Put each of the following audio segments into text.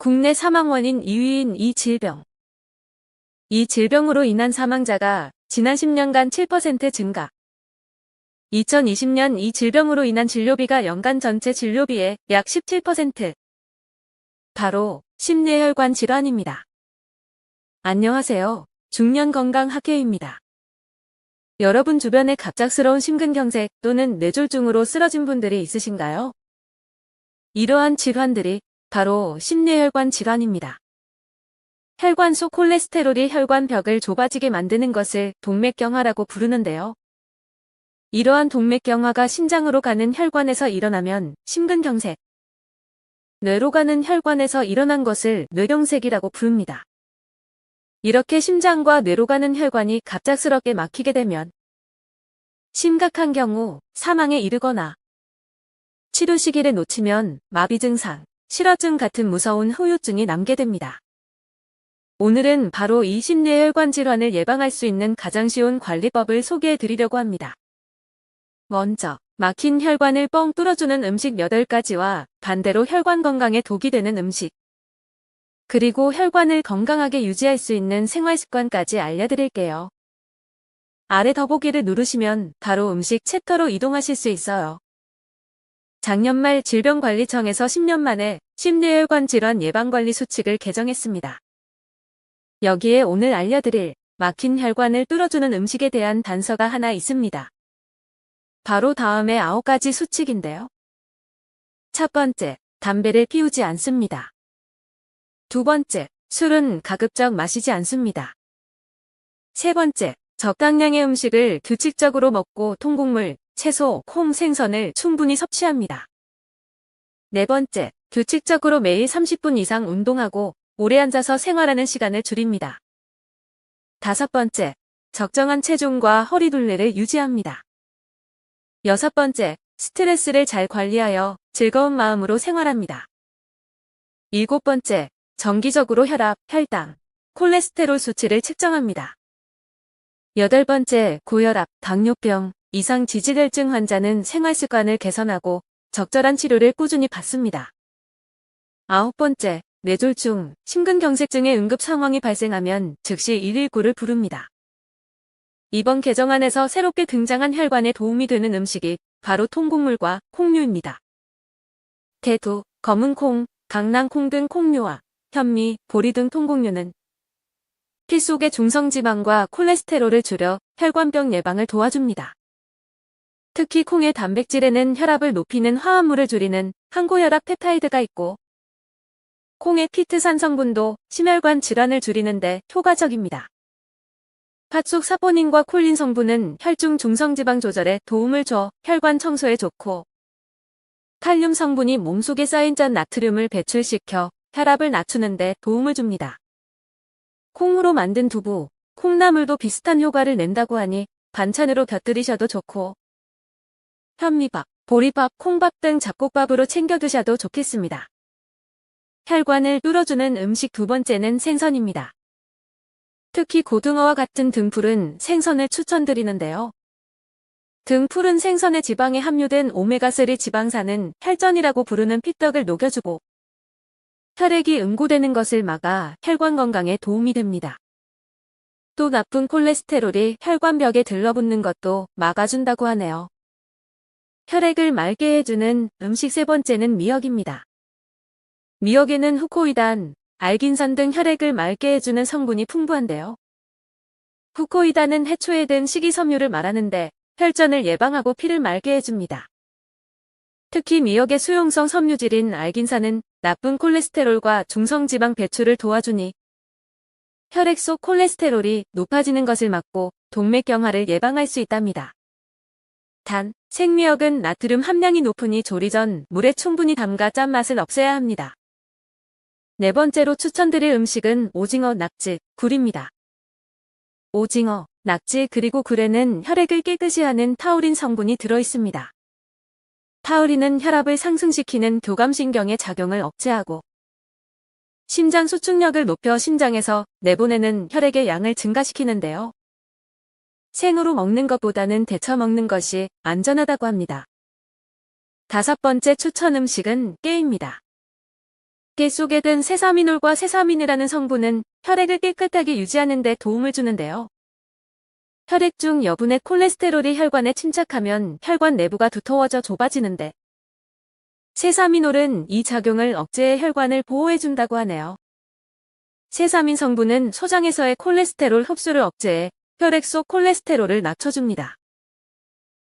국내 사망 원인 2위인 이 질병. 이 질병으로 인한 사망자가 지난 10년간 7% 증가. 2020년 이 질병으로 인한 진료비가 연간 전체 진료비의 약 17%. 바로 심뇌혈관 질환입니다. 안녕하세요. 중년건강학회입니다. 여러분 주변에 갑작스러운 심근경색 또는 뇌졸중으로 쓰러진 분들이 있으신가요? 이러한 질환들이 바로 심뇌혈관 질환입니다. 혈관 속 콜레스테롤이 혈관벽을 좁아지게 만드는 것을 동맥경화라고 부르는데요. 이러한 동맥경화가 심장으로 가는 혈관에서 일어나면 심근경색, 뇌로 가는 혈관에서 일어난 것을 뇌경색이라고 부릅니다. 이렇게 심장과 뇌로 가는 혈관이 갑작스럽게 막히게 되면 심각한 경우 사망에 이르거나 치료 시기를 놓치면 마비 증상, 실어증 같은 무서운 후유증이 남게 됩니다. 오늘은 바로 이 심뇌혈관 질환을 예방할 수 있는 가장 쉬운 관리법을 소개해 드리려고 합니다. 먼저, 막힌 혈관을 뻥 뚫어주는 음식 8가지와 반대로 혈관 건강에 독이 되는 음식, 그리고 혈관을 건강하게 유지할 수 있는 생활 습관까지 알려드릴게요. 아래 더보기를 누르시면 바로 음식 챕터로 이동하실 수 있어요. 작년 말 질병관리청에서 10년 만에 심뇌혈관 질환 예방관리 수칙을 개정했습니다. 여기에 오늘 알려드릴 막힌 혈관을 뚫어주는 음식에 대한 단서가 하나 있습니다. 바로 다음의 9가지 수칙인데요. 첫 번째, 담배를 피우지 않습니다. 두 번째, 술은 가급적 마시지 않습니다. 세 번째, 적당량의 음식을 규칙적으로 먹고 통곡물, 채소, 콩, 생선을 충분히 섭취합니다. 네 번째, 규칙적으로 매일 30분 이상 운동하고 오래 앉아서 생활하는 시간을 줄입니다. 다섯 번째, 적정한 체중과 허리 둘레를 유지합니다. 여섯 번째, 스트레스를 잘 관리하여 즐거운 마음으로 생활합니다. 일곱 번째, 정기적으로 혈압, 혈당, 콜레스테롤 수치를 측정합니다. 여덟 번째, 고혈압, 당뇨병, 이상 지질혈증 환자는 생활 습관을 개선하고 적절한 치료를 꾸준히 받습니다. 아홉 번째, 뇌졸중, 심근경색증의 응급 상황이 발생하면 즉시 119를 부릅니다. 이번 개정안에서 새롭게 등장한 혈관에 도움이 되는 음식이 바로 통곡물과 콩류입니다. 대두, 검은콩, 강낭콩 등 콩류와 현미, 보리 등 통곡류는 피 속의 중성지방과 콜레스테롤을 줄여 혈관병 예방을 도와줍니다. 특히 콩의 단백질에는 혈압을 높이는 화합물을 줄이는 항고혈압 펩타이드가 있고 콩의 피트산 성분도 심혈관 질환을 줄이는데 효과적입니다. 팥 속 사포닌과 콜린 성분은 혈중 중성지방 조절에 도움을 줘 혈관 청소에 좋고 칼륨 성분이 몸속에 쌓인 짠 나트륨을 배출시켜 혈압을 낮추는 데 도움을 줍니다. 콩으로 만든 두부, 콩나물도 비슷한 효과를 낸다고 하니 반찬으로 곁들이셔도 좋고 현미밥, 보리밥, 콩밥 등 잡곡밥으로 챙겨 드셔도 좋겠습니다. 혈관을 뚫어주는 음식 두 번째는 생선입니다. 특히 고등어와 같은 등풀은 생선을 추천드리는데요. 등풀은 생선의 지방에 함유된 오메가3 지방산은 혈전이라고 부르는 피떡을 녹여주고 혈액이 응고되는 것을 막아 혈관 건강에 도움이 됩니다. 또 나쁜 콜레스테롤이 혈관벽에 들러붙는 것도 막아준다고 하네요. 혈액을 맑게 해주는 음식 세 번째는 미역입니다. 미역에는 후코이단, 알긴산 등 혈액을 맑게 해주는 성분이 풍부한데요. 후코이단은 해초에 든 식이섬유를 말하는데 혈전을 예방하고 피를 맑게 해줍니다. 특히 미역의 수용성 섬유질인 알긴산은 나쁜 콜레스테롤과 중성지방 배출을 도와주니 혈액 속 콜레스테롤이 높아지는 것을 막고 동맥경화를 예방할 수 있답니다. 단, 생미역은 나트륨 함량이 높으니 조리 전 물에 충분히 담가 짠맛을 없애야 합니다. 네 번째로 추천드릴 음식은 오징어, 낙지, 굴입니다. 오징어, 낙지 그리고 굴에는 혈액을 깨끗이 하는 타우린 성분이 들어있습니다. 타우린은 혈압을 상승시키는 교감신경의 작용을 억제하고 심장 수축력을 높여 심장에서 내보내는 혈액의 양을 증가시키는데요. 생으로 먹는 것보다는 데쳐 먹는 것이 안전하다고 합니다. 다섯 번째 추천 음식은 깨입니다. 깨 속에 든 세사미놀과 세사민이라는 성분은 혈액을 깨끗하게 유지하는 데 도움을 주는데요. 혈액 중 여분의 콜레스테롤이 혈관에 침착하면 혈관 내부가 두터워져 좁아지는데 세사미놀은 이 작용을 억제해 혈관을 보호해준다고 하네요. 세사민 성분은 소장에서의 콜레스테롤 흡수를 억제해 혈액 속 콜레스테롤을 낮춰줍니다.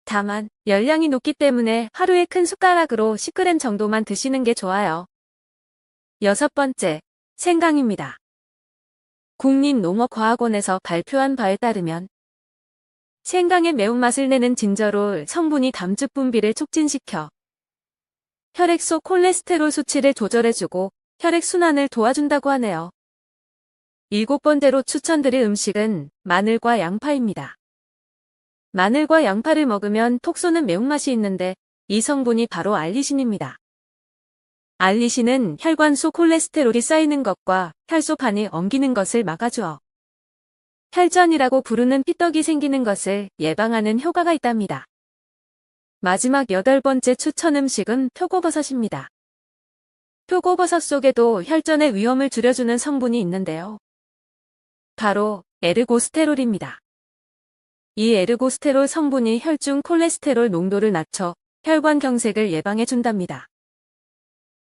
다만 열량이 높기 때문에 하루에 큰 숟가락으로 10g 정도만 드시는 게 좋아요. 6번째, 생강입니다. 국립농업과학원에서 발표한 바에 따르면 생강의 매운맛을 내는 진저롤 성분이 담즙 분비를 촉진시켜 혈액 속 콜레스테롤 수치를 조절해주고 혈액 순환을 도와준다고 하네요. 7번째로 추천드릴 음식은 마늘과 양파입니다. 마늘과 양파를 먹으면 톡 쏘는 매운맛이 있는데 이 성분이 바로 알리신입니다. 알리신은 혈관 속 콜레스테롤이 쌓이는 것과 혈소판이 엉기는 것을 막아주어 혈전이라고 부르는 피떡이 생기는 것을 예방하는 효과가 있답니다. 마지막 8번째 추천 음식은 표고버섯입니다. 표고버섯 속에도 혈전의 위험을 줄여주는 성분이 있는데요. 바로 에르고스테롤입니다. 이 에르고스테롤 성분이 혈중 콜레스테롤 농도를 낮춰 혈관 경색을 예방해준답니다.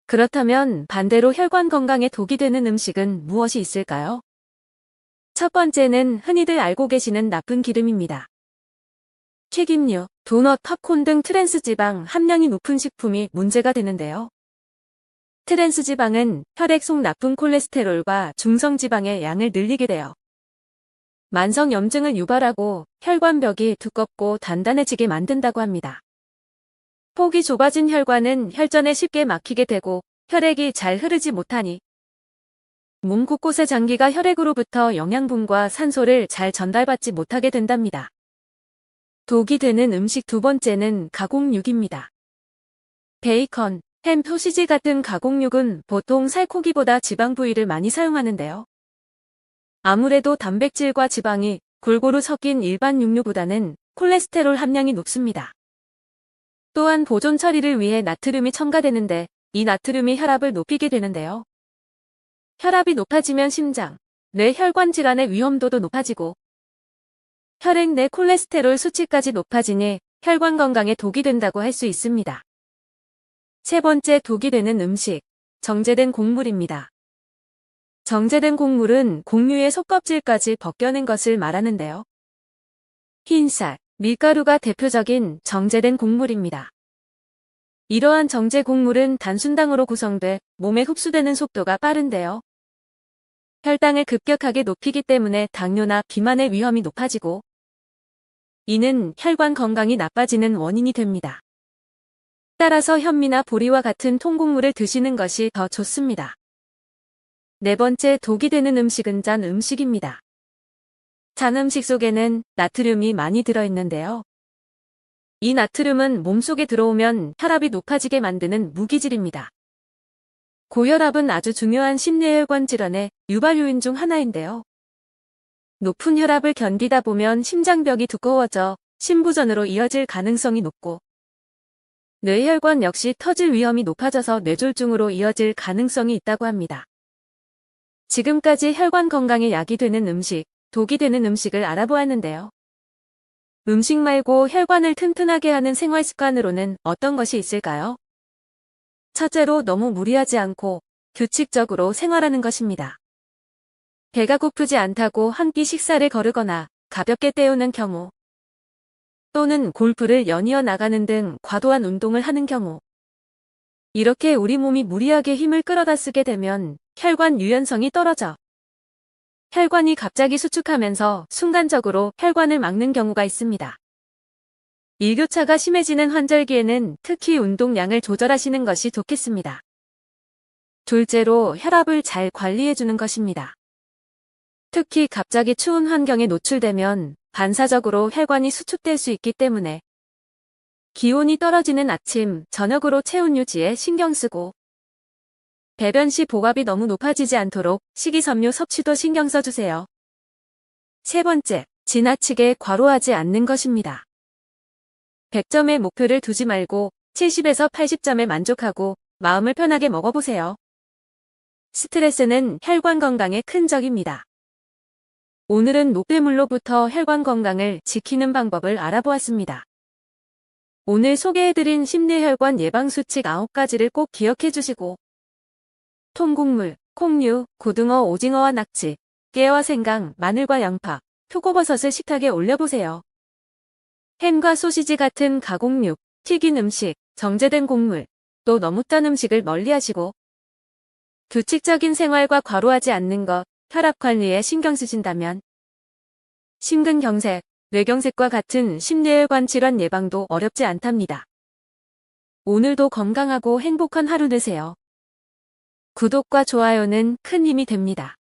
그렇다면 반대로 혈관 건강에 독이 되는 음식은 무엇이 있을까요? 첫 번째는 흔히들 알고 계시는 나쁜 기름입니다. 튀김류, 도넛, 팝콘 등 트랜스지방 함량이 높은 식품이 문제가 되는데요. 트랜스지방은 혈액 속 나쁜 콜레스테롤과 중성지방의 양을 늘리게 되어 만성염증을 유발하고 혈관벽이 두껍고 단단해지게 만든다고 합니다. 폭이 좁아진 혈관은 혈전에 쉽게 막히게 되고 혈액이 잘 흐르지 못하니 몸 곳곳의 장기가 혈액으로부터 영양분과 산소를 잘 전달받지 못하게 된답니다. 독이 되는 음식 두 번째는 가공육입니다. 베이컨, 햄, 소시지 같은 가공육은 보통 살코기보다 지방 부위를 많이 사용하는데요. 아무래도 단백질과 지방이 골고루 섞인 일반 육류보다는 콜레스테롤 함량이 높습니다. 또한 보존 처리를 위해 나트륨이 첨가되는데 이 나트륨이 혈압을 높이게 되는데요. 혈압이 높아지면 심장, 뇌 혈관 질환의 위험도도 높아지고 혈액 내 콜레스테롤 수치까지 높아지니 혈관 건강에 독이 된다고 할 수 있습니다. 세 번째 독이 되는 음식, 정제된 곡물입니다. 정제된 곡물은 곡류의 속껍질까지 벗겨낸 것을 말하는데요. 흰쌀, 밀가루가 대표적인 정제된 곡물입니다. 이러한 정제 곡물은 단순당으로 구성돼 몸에 흡수되는 속도가 빠른데요. 혈당을 급격하게 높이기 때문에 당뇨나 비만의 위험이 높아지고 이는 혈관 건강이 나빠지는 원인이 됩니다. 따라서 현미나 보리와 같은 통곡물을 드시는 것이 더 좋습니다. 네 번째 독이 되는 음식은 짠 음식입니다. 짠 음식 속에는 나트륨이 많이 들어있는데요. 이 나트륨은 몸속에 들어오면 혈압이 높아지게 만드는 무기질입니다. 고혈압은 아주 중요한 심뇌혈관 질환의 유발요인 중 하나인데요. 높은 혈압을 견디다 보면 심장벽이 두꺼워져 심부전으로 이어질 가능성이 높고 뇌혈관 역시 터질 위험이 높아져서 뇌졸중으로 이어질 가능성이 있다고 합니다. 지금까지 혈관 건강에 약이 되는 음식, 독이 되는 음식을 알아보았는데요. 음식 말고 혈관을 튼튼하게 하는 생활 습관으로는 어떤 것이 있을까요? 첫째로 너무 무리하지 않고 규칙적으로 생활하는 것입니다. 배가 고프지 않다고 한 끼 식사를 거르거나 가볍게 때우는 경우 또는 골프를 연이어 나가는 등 과도한 운동을 하는 경우 이렇게 우리 몸이 무리하게 힘을 끌어다 쓰게 되면 혈관 유연성이 떨어져 혈관이 갑자기 수축하면서 순간적으로 혈관을 막는 경우가 있습니다. 일교차가 심해지는 환절기에는 특히 운동량을 조절하시는 것이 좋겠습니다. 둘째로 혈압을 잘 관리해주는 것입니다. 특히 갑자기 추운 환경에 노출되면 반사적으로 혈관이 수축될 수 있기 때문에 기온이 떨어지는 아침, 저녁으로 체온 유지에 신경 쓰고 배변 시 복압이 너무 높아지지 않도록 식이섬유 섭취도 신경 써주세요. 세 번째, 지나치게 과로하지 않는 것입니다. 100점의 목표를 두지 말고 70에서 80점에 만족하고 마음을 편하게 먹어보세요. 스트레스는 혈관 건강에 큰 적입니다. 오늘은 노폐물로부터 혈관 건강을 지키는 방법을 알아보았습니다. 오늘 소개해드린 심뇌혈관 예방수칙 9가지를 꼭 기억해 주시고 통곡물, 콩류, 고등어, 오징어와 낙지, 깨와 생강, 마늘과 양파, 표고버섯을 식탁에 올려보세요. 햄과 소시지 같은 가공육, 튀긴 음식, 정제된 곡물, 또 너무 짠 음식을 멀리하시고 규칙적인 생활과 과로하지 않는 것, 혈압 관리에 신경 쓰신다면 심근경색, 뇌경색과 같은 심뇌혈관 질환 예방도 어렵지 않답니다. 오늘도 건강하고 행복한 하루 되세요. 구독과 좋아요는 큰 힘이 됩니다.